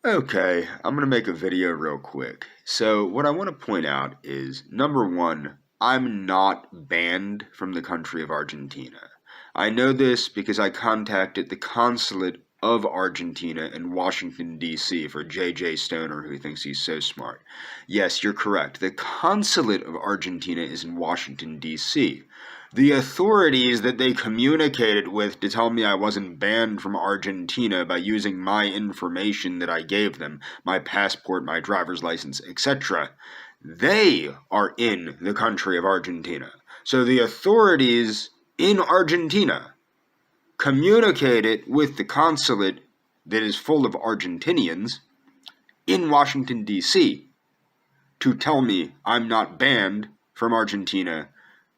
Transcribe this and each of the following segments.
Okay, I'm going to make a video real quick. So what I want to point out is, number one, I'm not banned from the country of Argentina. I know this because I contacted the consulate of Argentina in Washington, D.C. for J.J. Stoner, who thinks he's so smart. Yes, you're correct. The consulate of Argentina is in Washington, D.C. The authorities that they communicated with to tell me I wasn't banned from Argentina by using my information that I gave them, my passport, my driver's license, etc., they are in the country of Argentina. So the authorities in Argentina communicated with the consulate that is full of Argentinians in Washington, D.C. to tell me I'm not banned from Argentina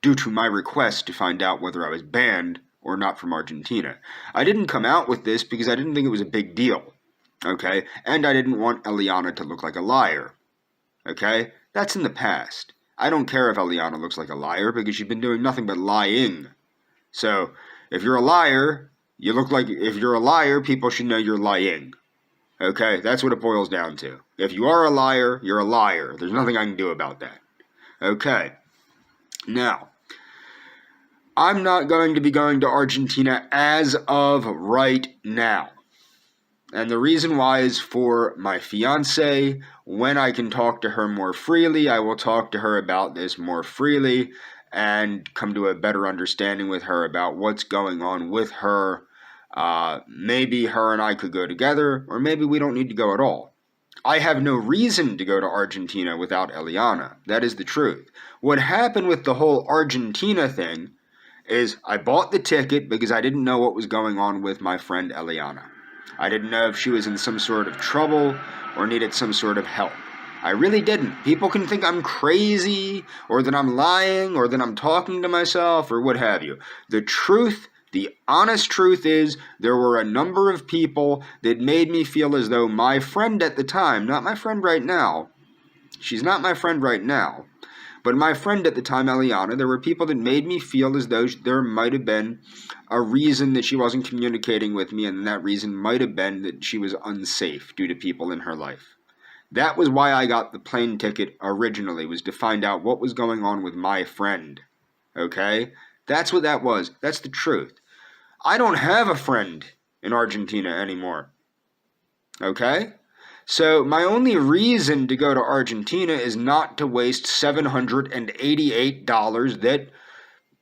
due to my request to find out whether I was banned or not from Argentina. I didn't come out with this because I didn't think it was a big deal, okay? And I didn't want Eliana to look like a liar, okay? That's in the past. I don't care if Eliana looks like a liar because she's been doing nothing but lying. So, if you're a liar, if you're a liar, people should know you're lying. Okay? That's what it boils down to. If you are a liar, you're a liar. There's nothing I can do about that. Okay. Now, I'm not going to be going to Argentina as of right now. And the reason why is for my fiance. When I can talk to her more freely, I will talk to her about this more freely and come to a better understanding with her about what's going on with her. Maybe her and I could go together, or maybe we don't need to go at all. I have no reason to go to Argentina without Eliana. That is the truth. What happened with the whole Argentina thing is I bought the ticket because I didn't know what was going on with my friend Eliana. I didn't know if she was in some sort of trouble or needed some sort of help. I really didn't. People can think I'm crazy or that I'm lying or that I'm talking to myself or what have you. The truth, the honest truth is there were a number of people that made me feel as though my friend at the time, not my friend right now, she's not my friend right now, but my friend at the time, Eliana, there were people that made me feel as though there might have been a reason that she wasn't communicating with me, and that reason might have been that she was unsafe due to people in her life. That was why I got the plane ticket originally, was to find out what was going on with my friend. Okay? That's what that was. That's the truth. I don't have a friend in Argentina anymore. Okay? So my only reason to go to Argentina is not to waste $788 that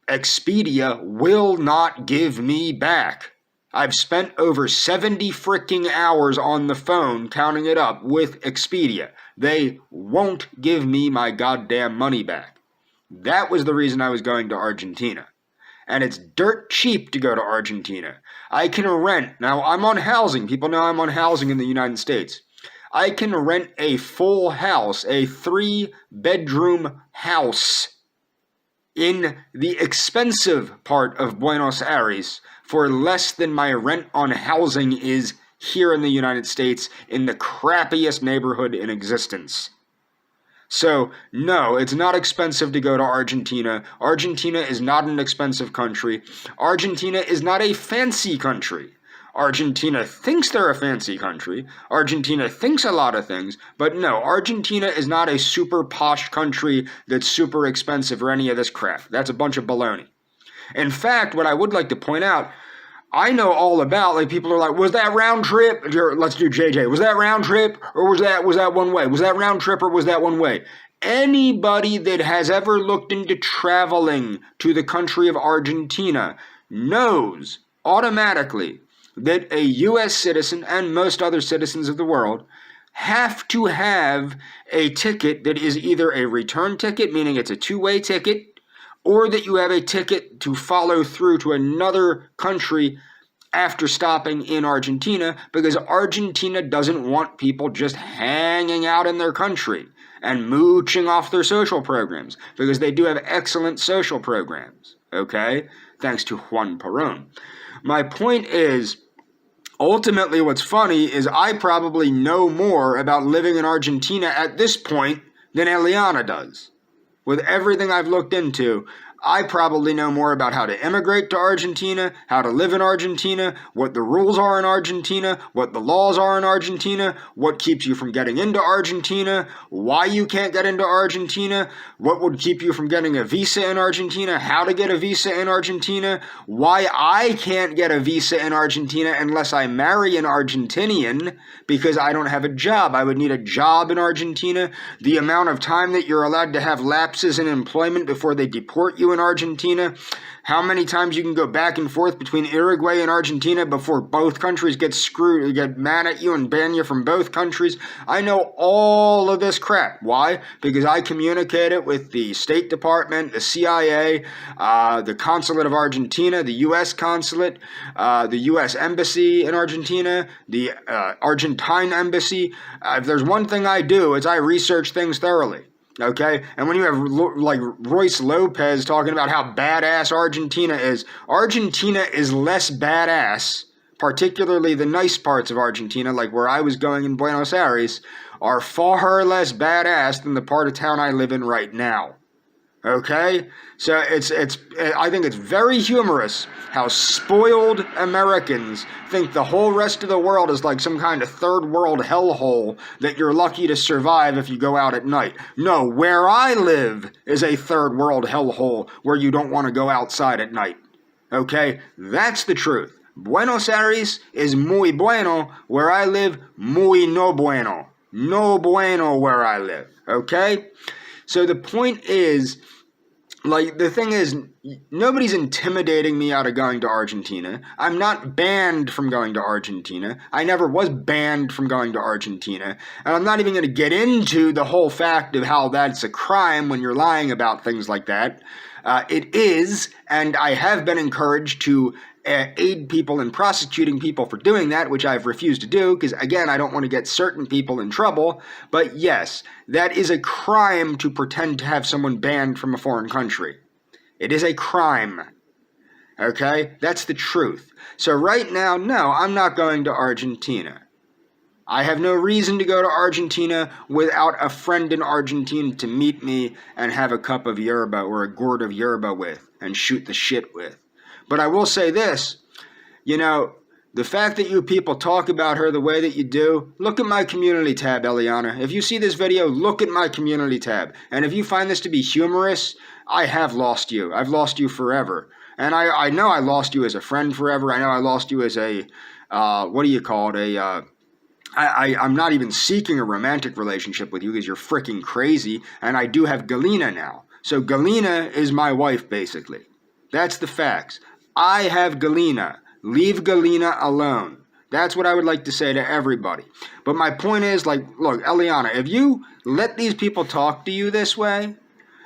Expedia will not give me back. I've spent over 70 freaking hours on the phone counting it up with Expedia. They won't give me my goddamn money back. That was the reason I was going to Argentina. And it's dirt cheap to go to Argentina. I can rent. Now, I'm on housing. People know I'm on housing in the United States. I can rent a full house, a 3-bedroom house in the expensive part of Buenos Aires for less than my rent on housing is here in the United States in the crappiest neighborhood in existence. So, no, it's not expensive to go to Argentina. Argentina is not an expensive country. Argentina is not a fancy country. Argentina thinks they're a fancy country. Argentina thinks a lot of things. But no, Argentina is not a super posh country that's super expensive or any of this crap. That's a bunch of baloney. In fact, what I would like to point out, I know all about, like, people are like, was that round trip? Let's do JJ. Was that round trip or was that one way? Was that round trip or was that one way? Anybody that has ever looked into traveling to the country of Argentina knows automatically that a U.S. citizen and most other citizens of the world have to have a ticket that is either a return ticket, meaning it's a two-way ticket, or that you have a ticket to follow through to another country after stopping in Argentina, because Argentina doesn't want people just hanging out in their country and mooching off their social programs, because they do have excellent social programs, okay? Thanks to Juan Perón. My point is, ultimately what's funny is I probably know more about living in Argentina at this point than Eliana does. With everything I've looked into, I probably know more about how to immigrate to Argentina, how to live in Argentina, what the rules are in Argentina, what the laws are in Argentina, what keeps you from getting into Argentina, why you can't get into Argentina, what would keep you from getting a visa in Argentina, how to get a visa in Argentina, why I can't get a visa in Argentina unless I marry an Argentinian because I don't have a job. I would need a job in Argentina, the amount of time that you're allowed to have lapses in employment before they deport you in Argentina, how many times you can go back and forth between Uruguay and Argentina before both countries get screwed, get mad at you and ban you from both countries. I know all of this crap. Why? Because I communicate it with the State Department, the CIA, the Consulate of Argentina, the U.S. Consulate, the U.S. Embassy in Argentina, the Argentine Embassy. If there's one thing I do, it's I research things thoroughly. Okay? And when you have like Royce Lopez talking about how badass Argentina is less badass, particularly the nice parts of Argentina, like where I was going in Buenos Aires, are far less badass than the part of town I live in right now. Okay? So I think it's very humorous how spoiled Americans think the whole rest of the world is like some kind of third world hellhole that you're lucky to survive if you go out at night. No, where I live is a third world hellhole where you don't want to go outside at night. Okay? That's the truth. Buenos Aires is muy bueno. Where I live, muy no bueno. No bueno where I live. Okay? So the point is, like, the thing is, nobody's intimidating me out of going to Argentina. I'm not banned from going to Argentina. I never was banned from going to Argentina. And I'm not even going to get into the whole fact of how that's a crime when you're lying about things like that. It is, and I have been encouraged to aid people in prosecuting people for doing that, which I've refused to do because, again, I don't want to get certain people in trouble. But yes, that is a crime to pretend to have someone banned from a foreign country. It is a crime. Okay? That's the truth. So right now, no, I'm not going to Argentina. I have no reason to go to Argentina without a friend in Argentina to meet me and have a cup of yerba or a gourd of yerba with and shoot the shit with. But I will say this, you know, the fact that you people talk about her the way that you do, look at my community tab, Eliana. If you see this video, look at my community tab. And if you find this to be humorous, I have lost you. I've lost you forever. And I know I lost you as a friend forever. I know I lost you as a, what do you call it, I'm not even seeking a romantic relationship with you because you're freaking crazy. And I do have Galina now. So Galina is my wife, basically. That's the facts. I have Galina. Leave Galina alone. That's what I would like to say to everybody. But my point is, like, look, Eliana, if you let these people talk to you this way,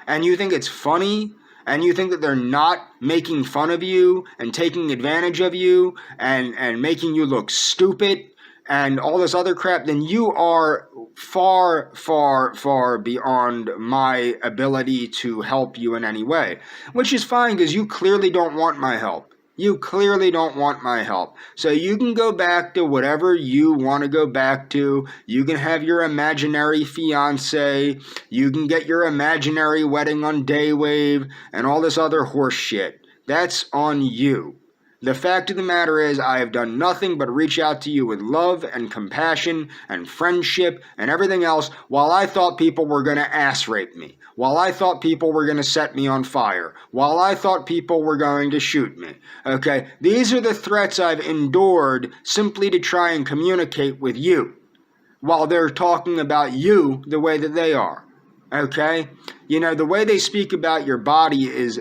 and you think it's funny, and you think that they're not making fun of you, and taking advantage of you, and making you look stupid, and all this other crap, then you are far, far, far beyond my ability to help you in any way. Which is fine, because you clearly don't want my help. You clearly don't want my help. So you can go back to whatever you want to go back to. You can have your imaginary fiancé. You can get your imaginary wedding on Daywave and all this other horse shit. That's on you. The fact of the matter is, I have done nothing but reach out to you with love and compassion and friendship and everything else while I thought people were going to ass rape me, while I thought people were going to set me on fire, while I thought people were going to shoot me. Okay, these are the threats I've endured simply to try and communicate with you while they're talking about you the way that they are. Okay? You know, the way they speak about your body is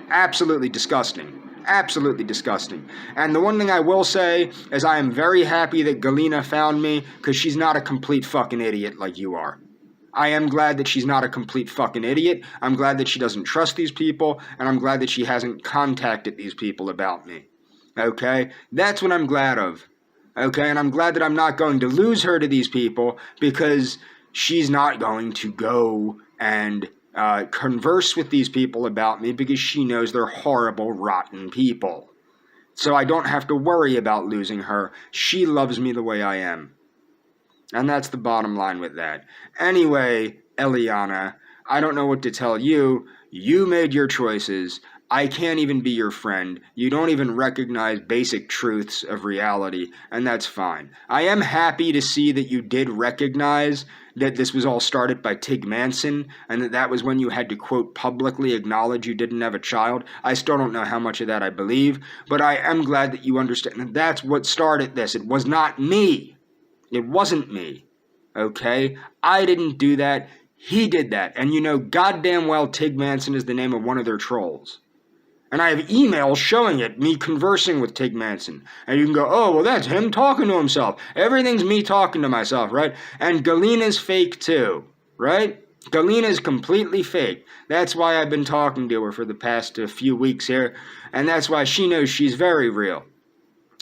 absolutely disgusting. Absolutely disgusting. And the one thing I will say is I am very happy that Galina found me because she's not a complete fucking idiot like you are. I am glad that she's not a complete fucking idiot. I'm glad that she doesn't trust these people, and I'm glad that she hasn't contacted these people about me. Okay? That's what I'm glad of. Okay? And I'm glad that I'm not going to lose her to these people because she's not going to go and converse with these people about me because she knows they're horrible, rotten people. So I don't have to worry about losing her. She loves me the way I am. And that's the bottom line with that. Anyway, Eliana, I don't know what to tell you. You made your choices. I can't even be your friend. You don't even recognize basic truths of reality, and that's fine. I am happy to see that you did recognize that this was all started by Tig Manson, and that was when you had to, quote, publicly acknowledge you didn't have a child. I still don't know how much of that I believe, but I am glad that you understand that that's what started this. It was not me. It wasn't me. Okay? I didn't do that. He did that. And you know goddamn well Tig Manson is the name of one of their trolls. And I have emails showing it, me conversing with Tig Manson. And you can go, oh, well, that's him talking to himself. Everything's me talking to myself, right? And Galina's fake too, right? Galina's completely fake. That's why I've been talking to her for the past few weeks here. And that's why she knows she's very real.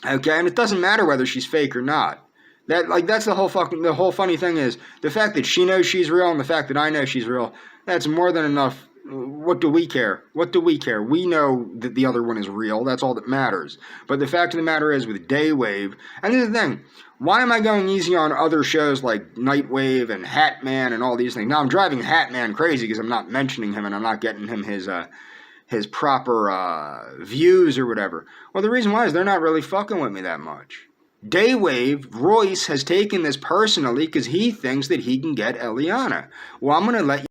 Okay? And it doesn't matter whether she's fake or not. That's the whole funny thing is, the fact that she knows she's real and the fact that I know she's real, that's more than enough. What do we care? What do we care? We know that the other one is real. That's all that matters. But the fact of the matter is with Daywave, and this is the thing, why am I going easy on other shows like Nightwave and Hatman and all these things? Now I'm driving Hatman crazy because I'm not mentioning him and I'm not getting him his proper views or whatever. Well, the reason why is they're not really fucking with me that much. Daywave, Royce has taken this personally because he thinks that he can get Eliana. Well, I'm going to let you